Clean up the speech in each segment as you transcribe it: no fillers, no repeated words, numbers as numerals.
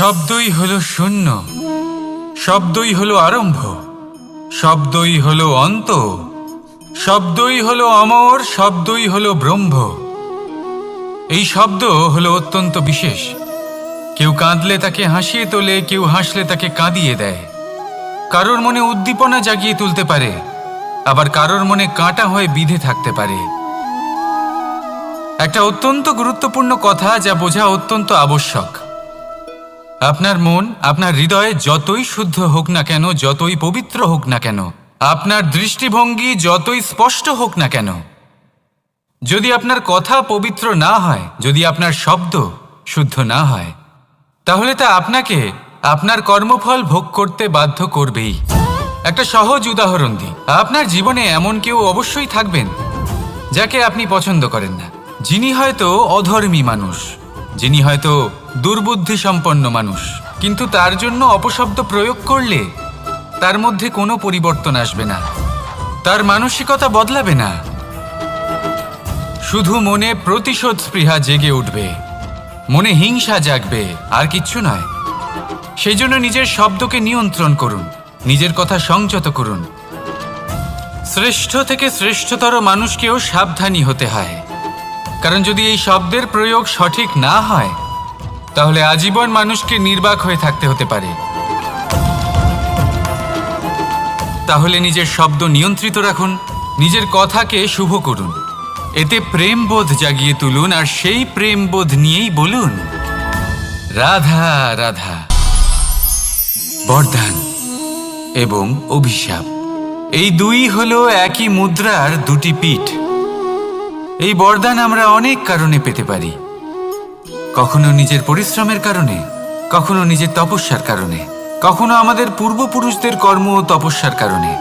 শব্দই হলো শূন্য, শব্দই হলো আরম্ভ, শব্দই হলো অন্ত, শব্দই হলো অমর, শব্দই হলো ব্রহ্ম। এই শব্দ হলো অত্যন্ত বিশেষ। কেউ কাঁদলে তাকে হাসিয়ে তোলে, কেউ হাসলে তাকে কাঁদিয়ে দেয়। কারোর মনে উদ্দীপনা জাগিয়ে তুলতে পারে, আবার কারোর মনে কাঁটা হয়ে বিঁধে থাকতে পারে। একটা অত্যন্ত গুরুত্বপূর্ণ কথা, যা বোঝা অত্যন্ত আবশ্যক। আপনার মন, আপনার হৃদয় যতই শুদ্ধ হোক না কেন, যতই পবিত্র হোক না কেন, আপনার দৃষ্টিভঙ্গি যতই স্পষ্ট হোক না কেন, যদি আপনার কথা পবিত্র না হয়, যদি আপনার শব্দ শুদ্ধ না হয়, তাহলে তা আপনাকে আপনার কর্মফল ভোগ করতে বাধ্য করবেই। একটা সহজ উদাহরণ দিই। আপনার জীবনে এমন কেউ অবশ্যই থাকবেন যাকে আপনি পছন্দ করেন না, যিনি হয়তো অধর্মী মানুষ, যিনি হয়তো দুর্বুদ্ধি সম্পন্ন মানুষ, কিন্তু তার জন্য অপশব্দ প্রয়োগ করলে তার মধ্যে কোনো পরিবর্তন আসবে না, তার মানসিকতা বদলাবে না, শুধু মনে প্রতিশোধ স্পৃহা জেগে উঠবে, মনে হিংসা জাগবে, আর কিচ্ছু নয়। সেই জন্য নিজের শব্দকে নিয়ন্ত্রণ করুন, নিজের কথা সংযত করুন। শ্রেষ্ঠ থেকে শ্রেষ্ঠতর মানুষকেও সাবধানী হতে হয়, কারণ যদি এই শব্দের প্রয়োগ সঠিক না হয়, তাহলে আজীবন মানুষকে নির্বাক হয়ে থাকতে হতে পারে। তাহলে নিজের শব্দ নিয়ন্ত্রিত রাখুন, নিজের কথাকে শুভ করুন, এতে প্রেমবোধ জাগিয়ে তুলুন, আর সেই প্রেমবোধ নিয়েই বলুন রাধা রাধা। বরদান এবং অভিশাপ, এই দুই হলো একই মুদ্রার দুটি পিঠ। এই বরদান আমরা অনেক কারণে পেতে পারি। কখনো নিজের পরিশ্রমের কারণে, কখনো নিজের তপস্যার কারণে, কখনো আমাদের পূর্বপুরুষদের কর্ম ও তপস্যার কারণে।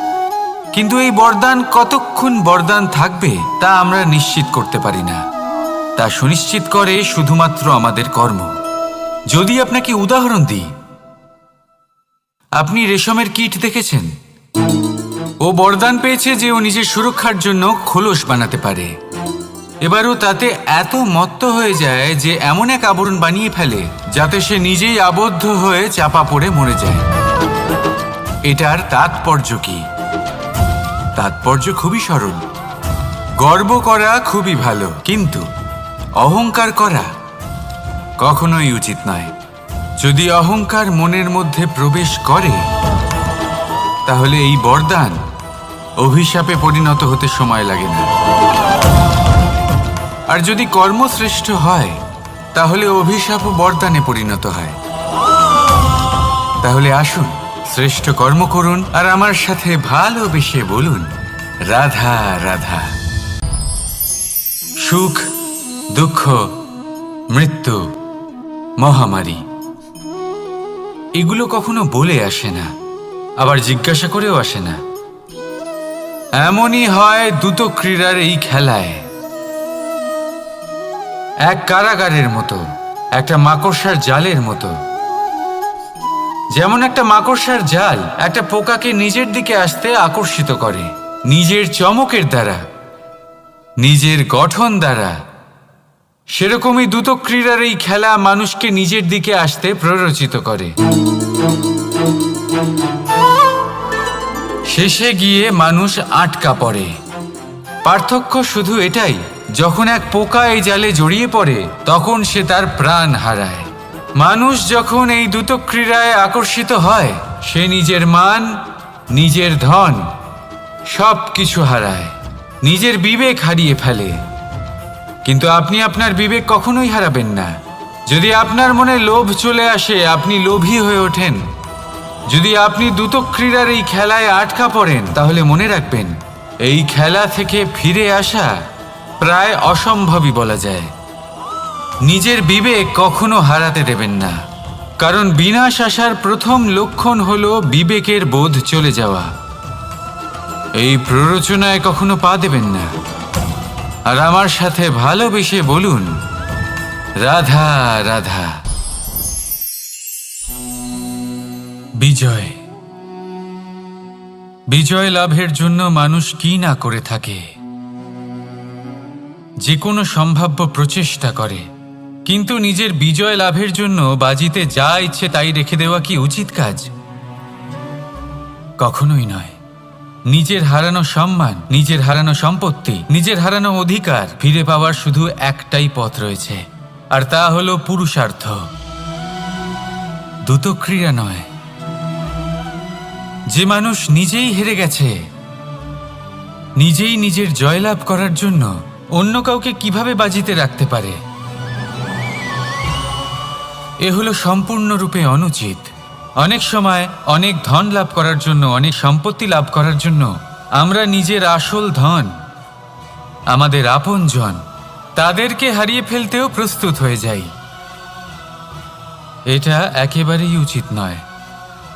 কিন্তু এই বরদান কতক্ষণ বরদান থাকবে তা আমরা নিশ্চিত করতে পারি না। তা সুনিশ্চিত করে শুধুমাত্র আমাদের কর্ম। যদি আপনাকে উদাহরণ দিই, আপনি রেশমের কীট দেখেছেন? ও বরদান পেয়েছে যে ও নিজের সুরক্ষার জন্য খোলস বানাতে পারে। এবারও তাতে এত মত্ত হয়ে যায় যে এমন এক আবরণ বানিয়ে ফেলে যাতে সে নিজেই আবদ্ধ হয়ে চাপা পড়ে মরে যায়। এটার তাৎপর্য কি? তাৎপর্য খুবই সরল। গর্ব করা খুবই ভালো, কিন্তু অহংকার করা কখনোই উচিত নয়। যদি অহংকার মনের মধ্যে প্রবেশ করে, তাহলে এই বরদান অভিশাপে পরিণত হতে সময় লাগে না। আর যদি কর্মশ্রেষ্ঠ হয়, তাহলে অভিশাপ ও বরদানে পরিণত হয়। তাহলে আসুন, শ্রেষ্ঠ কর্ম করুন, আর আমার সাথে ভালোবেসে বলুন রাধা রাধা। সুখ, দুঃখ, মৃত্যু, মহামারী, এগুলো কখনো বলে আসে না, আবার জিজ্ঞাসা করেও আসে না। এমনই হয় দ্রুত ক্রীড়ার এই খেলায়। এক কারাগারের মতো, একটা মাকড়সার জালের মতো। যেমন একটা মাকড়সার জাল একটা পোকাকে নিজের দিকে আসতে আকর্ষিত করে নিজের চমকের দ্বারা, নিজের গঠন দ্বারা, সেরকমই দ্রুত ক্রীড়ার এই খেলা মানুষকে নিজের দিকে আসতে প্ররোচিত করে। শেষে গিয়ে মানুষ আটকা পড়ে। পার্থক্য শুধু এটাই, যখন এক পোকা এই জালে জড়িয়ে পড়ে, তখন সে তার প্রাণ হারায়। মানুষ যখন এই দ্রুত ক্রীড়ায় আকর্ষিত হয়, সে নিজের মান, নিজের ধন সব কিছু হারায়, নিজের বিবেক হারিয়ে ফেলে। কিন্তু আপনি আপনার বিবেক কখনোই হারাবেন না। যদি আপনার মনে লোভ চলে আসে, আপনি লোভী হয়ে ওঠেন। যদি আপনি দ্রুত ক্রীড়ার এই খেলায় আটকা পড়েন, তাহলে মনে রাখবেন, এই খেলা থেকে ফিরে আসা প্রায় অসম্ভবই বলা যায়। নিজের বিবেক কখনো হারাতে দেবেন না, কারণ বিনাশ আসার প্রথম লক্ষণ হলো বিবেকের বোধ চলে যাওয়া। এই প্ররোচনায় কখনো পা দেবেন না। আর আমার সাথে ভালোবেসে বলুন রাধা রাধা। বিজয়, বিজয় লাভের জন্য মানুষ কি না করে থাকে। যে কোনো সম্ভাব্য প্রচেষ্টা করে, কিন্তু নিজের বিজয় লাভের জন্য বাজিতে যা ইচ্ছে তাই রেখে দেওয়া কি উচিত কাজ? কখনোই নয়। নিজের হারানো সম্মান, নিজের হারানো সম্পত্তি, নিজের হারানো অধিকার ফিরে পাওয়ার শুধু একটাই পথ রয়েছে, আর তা হলো পুরুষার্থ, দ্যুতক্রিয়া নয়। যে মানুষ নিজেই হেরে গেছে, নিজেই নিজের জয়লাভ করার জন্য অন্য কাউকে কিভাবে বাজিতে রাখতে পারে? এ হলো সম্পূর্ণরূপে অনুচিত। অনেক সময় অনেক ধন লাভ করার জন্য, অনেক সম্পত্তি লাভ করার জন্য আমরা নিজের আসল ধন, আমাদের আপনজন, তাদেরকে হারিয়ে ফেলতেও প্রস্তুত হয়ে যাই। এটা একেবারেই উচিত নয়।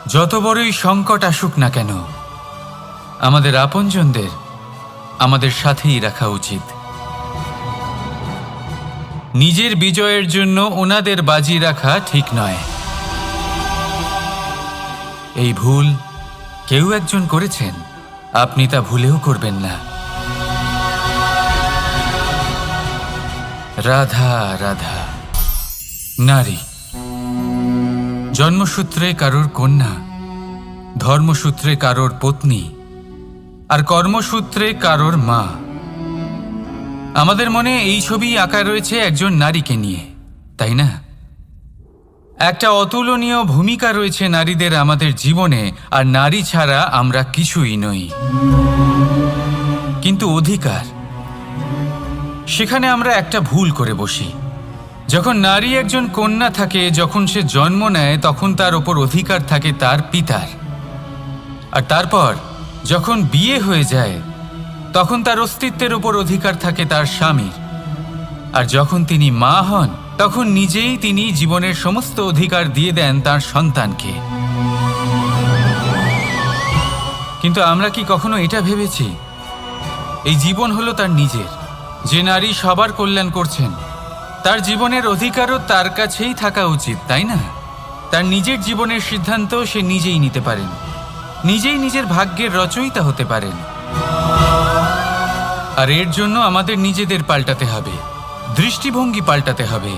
যত বড়ই সংকট আসুক না কেন, আমাদের আপনজনদের আমাদের সাথেই রাখা উচিত। নিজের বিজয়ের জন্য ওনাদের বাজি রাখা ঠিক নয়। এই ভুল কেউ একজন করেছেন, আপনি তা ভুলেও করবেন না। রাধা রাধা। নারী জন্মসূত্রে কারোর কন্যা, ধর্মসূত্রে কারোর পত্নী, আর কর্মসূত্রে কারোর মা। আমাদের মনে এই ছবি আঁকা রয়েছে একজন নারীকে নিয়ে, তাই না? একটা অতুলনীয় ভূমিকা রয়েছে নারীদের আমাদের জীবনে, আর নারী ছাড়া আমরা কিছুই নই। কিন্তু অধিকার, সেখানে আমরা একটা ভুল করে বসি। যখন নারী একজন কন্যা থাকে, যখন সে জন্ম নেয়, তখন তার ওপর অধিকার থাকে তার পিতার। আর তারপর যখন বিয়ে হয়ে যায়, তখন তার অস্তিত্বের ওপর অধিকার থাকে তার স্বামীর। আর যখন তিনি মা হন, তখন নিজেই তিনি জীবনের সমস্ত অধিকার দিয়ে দেন তার সন্তানকে। কিন্তু আমরা কি কখনো এটা ভেবেছি এই জীবন হলো তার নিজের? যে নারী সবার কল্যাণ করছেন, তার জীবনের অধিকারও তার কাছেই থাকা উচিত, তাই না? তার নিজের জীবনের সিদ্ধান্ত সে নিজেই নিতে পারেন, নিজেই নিজের ভাগ্যের রচয়িতা হতে পারেন। আর এর জন্য আমাদের নিজেদের পাল্টাতে হবে, দৃষ্টিভঙ্গি পাল্টাতে হবে।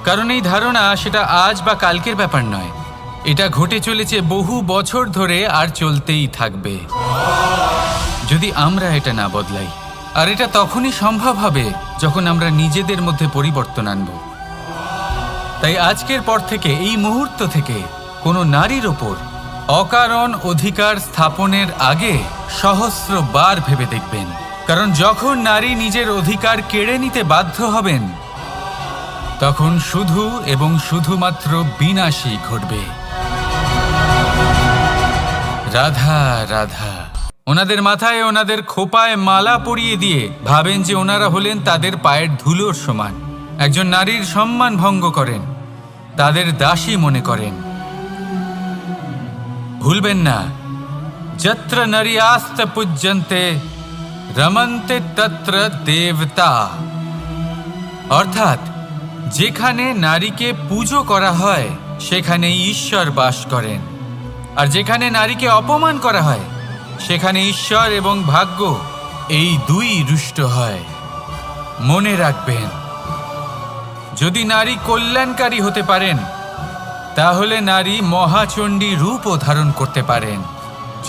কারণ এই ধারণা সেটা আজ বা কালকের ব্যাপার নয়, এটা ঘটে চলেছে বহু বছর ধরে, আর চলতেই থাকবে যদি আমরা এটা না বদলাই। আর এটা তখনই সম্ভব হবে যখন আমরা নিজেদের মধ্যে পরিবর্তন আনব। তাই আজকের পর থেকে, এই মুহূর্ত থেকে, কোনো নারীর ওপর অকারণ অধিকার স্থাপনের আগে সহস্রবার ভেবে দেখবেন। কারণ যখন নারী নিজের অধিকার কেড়ে নিতে বাধ্য হবেন, তখন শুধু এবং শুধুমাত্র বিনাশই ঘটবে। রাধা রাধা। ওনাদের মাথায়, ওনাদের খোপায় মালা পরিয়ে দিয়ে ভাবেন যে ওনারা হলেন তাদের পায়ের ধুলোর সমান। একজন নারীর সম্মান ভঙ্গ করেন, তাদের দাসী মনে করেন। ভুলবেন না, যত্র নারী আস্ত পূজ্যন্তে রমন্তে তত্র দেবতা। অর্থাৎ যেখানে নারীকে পুজো করা হয়, সেখানেই ঈশ্বর বাস করেন। আর যেখানে নারীকে অপমান করা হয়, সেখানে ঈশ্বর এবং ভাগ্য এই দুই রুষ্ট হয়। মনে রাখবেন, যদি নারী কল্যাণকারী হতে পারেন, তাহলে নারী মহাচণ্ডী রূপও ধারণ করতে পারেন।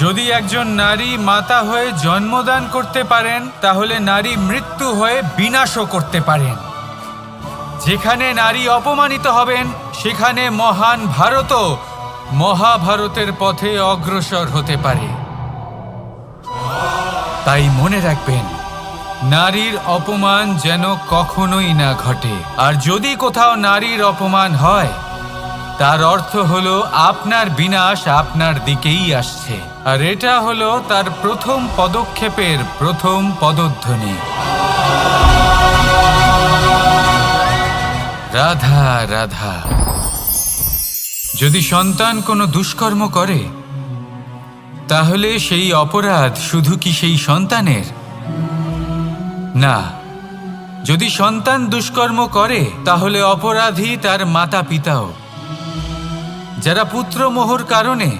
যদি একজন নারী মাতা হয়ে জন্মদান করতে পারেন, তাহলে নারী মৃত্যু হয়ে বিনাশও করতে পারেন। যেখানে নারী অপমানিত হবেন, সেখানে মহান ভারতও মহাভারতের পথে অগ্রসর হতে পারে। তাই মনে রাখবেন, নারীর অপমান যেন কখনোই না ঘটে। আর যদি কোথাও নারীর অপমান হয়, তার অর্থ হলো আপনার বিনাশ আপনার দিকেই আসছে। আর এটা হলো তার প্রথম পদক্ষেপের প্রথম পদধ্বনি। রাধা রাধা। যদি সন্তান কোনো দুষ্কর্ম করে, তাহলে সেই অপরাধ শুধু কি সেই সন্তানের? না, যদি সন্তান দুষ্কর্ম করে, তাহলে অপরাধী তার মাতা পিতাও, যারা পুত্রমোহর কারণে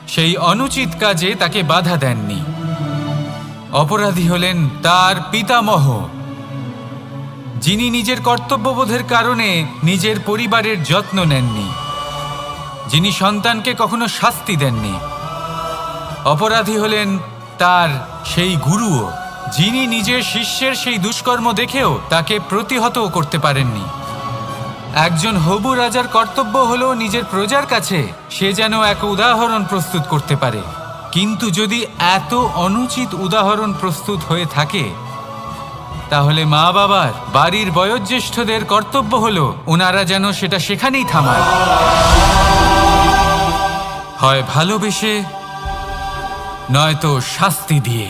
সেই অনুচিত কাজে তাকে বাধা দেননি। অপরাধী হলেন তার পিতামহ, যিনি নিজের কর্তব্যবোধের কারণে নিজের পরিবারের যত্ন নেননি, যিনি সন্তানকে কখনো শাস্তি দেননি। অপরাধী হলেন তার সেই গুরুও, যিনি নিজের শিষ্যের সেই দুষ্কর্ম দেখেও তাকে প্রতিহত করতে পারেননি। একজন হবু রাজার কর্তব্য হলো নিজের প্রজার কাছে সে যেন এক উদাহরণ প্রস্তুত করতে পারে। কিন্তু যদি এত অনুচিত উদাহরণ প্রস্তুত হয়ে থাকে, তাহলে মা বাবার, বাড়ির বয়োজ্যেষ্ঠদের কর্তব্য হলো ওনারা যেন সেটা সেখানেই থামায়, হয় ভালোবেসে নয়তো শাস্তি দিয়ে।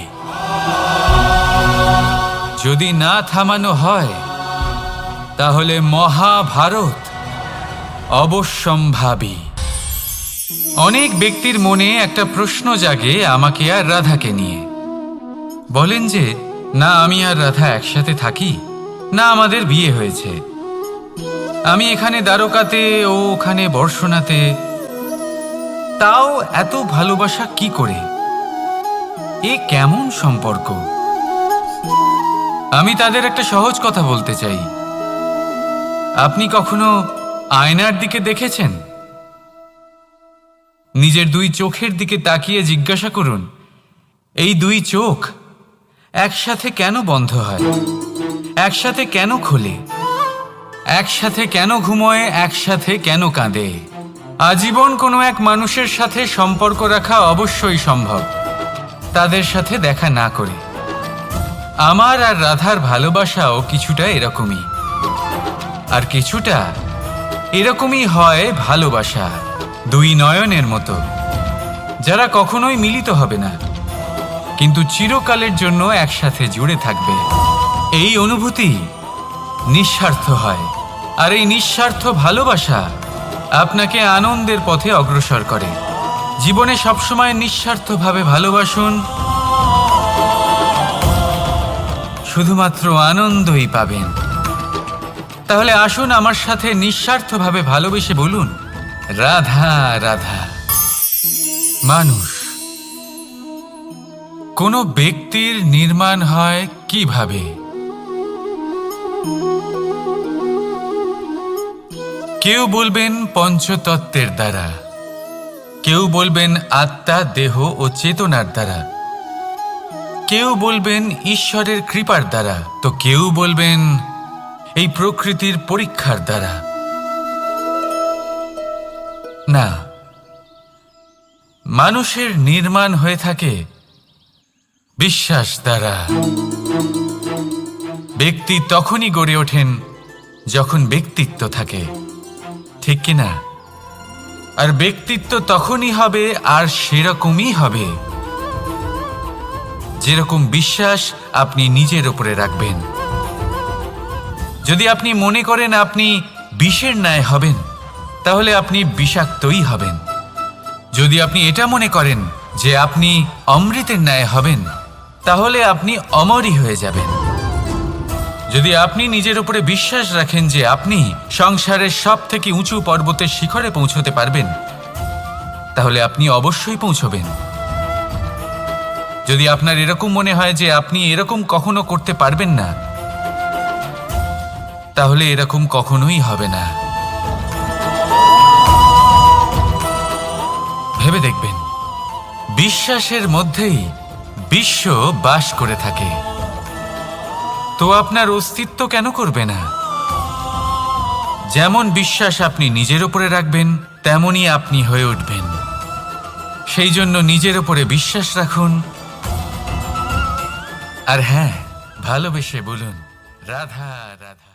যদি না থামানো হয় তাহলে মহাভারত অবশ্যম্ভাবী। অনেক ব্যক্তির মনে একটা প্রশ্ন জাগে আমাকে আর রাধাকে নিয়ে। বলেন যে না আমি আর রাধা একসাথে থাকি, না আমাদের বিয়ে হয়েছে, আমি এখানে দ্বারকাতে ও ওখানে বর্ষণাতে, তাও এত ভালোবাসা কি করে? এ কেমন সম্পর্ক? আমি তাদের একটা সহজ কথা বলতে চাই। আপনি কখনো আয়নার দিকে দেখেছেন? নিজের দুই চোখের দিকে তাকিয়ে জিজ্ঞাসা করুন, এই দুই চোখ একসাথে কেন বন্ধ হয়, একসাথে কেন খোলে, একসাথে কেন ঘুমোয়, একসাথে কেন কাঁদে? আজীবন কোনো এক মানুষের সাথে সম্পর্ক রাখা অবশ্যই সম্ভব, তাদের সাথে দেখা না করে। আমার আর রাধার ভালোবাসাও কিছুটা এরকমই, আর কিছুটা এরকমই হয় ভালোবাসা দুই নয়নের মতো, যারা কখনোই মিলিত হবে না কিন্তু চিরকালের জন্য একসাথে জুড়ে থাকবে। এই অনুভূতি নিঃস্বার্থ হয়, আর এই নিঃস্বার্থ ভালোবাসা আপনাকে আনন্দের পথে অগ্রসর করে। জীবনে সবসময় নিঃস্বার্থভাবে ভালোবাসুন, শুধুমাত্র আনন্দই পাবেন। তাহলে আসুন আমার সাথে নিঃস্বার্থভাবে ভালোবেসে বলুন, রাধা রাধা। মানুষ, কোনো ব্যক্তির নির্মাণ হয় কিভাবে? কেউ বলবেন পঞ্চতত্ত্বের দ্বারা, কেউ বলবেন আত্মা, দেহ ও চেতনার দ্বারা, কেউ বলবেন ঈশ্বরের কৃপার দ্বারা, তো কেউ বলবেন এই প্রকৃতির পরীক্ষার দ্বারা। না, মানুষের নির্মাণ হয়ে থাকে বিশ্বাস দ্বারা। ব্যক্তি তখনই গড়ে ওঠেন যখন ব্যক্তিত্ব থাকে, ঠিক কিনা? আর ব্যক্তিত্ব তখনই হবে আর সেরকমই হবে যেরকম বিশ্বাস আপনি নিজের উপরে রাখবেন। যদি আপনি মনে করেন আপনি বিষের ন্যায় হবেন, তাহলে আপনি বিষাক্তই হবেন। যদি আপনি এটা মনে করেন যে আপনি অমৃতের ন্যায় হবেন, তাহলে আপনি অমরই হয়ে যাবেন। যদি আপনি নিজের উপরে বিশ্বাস রাখেন যে আপনি সংসারের সব থেকে উঁচু পর্বতের শিখরে পৌঁছতে পারবেন, তাহলে আপনি অবশ্যই পৌঁছবেন। যদি আপনার এরকম মনে হয় যে আপনি এরকম কখনো করতে পারবেন না, তাহলে এরকম কখনোই হবে না। ভেবে দেখবেন, বিশ্বাসের মধ্যেই বিশ্ব বাস করে থাকে, তো আপনার অস্তিত্ব কেন করবে না? যেমন বিশ্বাস আপনি নিজের উপরে রাখবেন, তেমনই আপনি হয়ে উঠবেন। সেই জন্য নিজের উপরে বিশ্বাস রাখুন, আর হ্যাঁ, ভালোবেসে বলুন রাধা রাধা।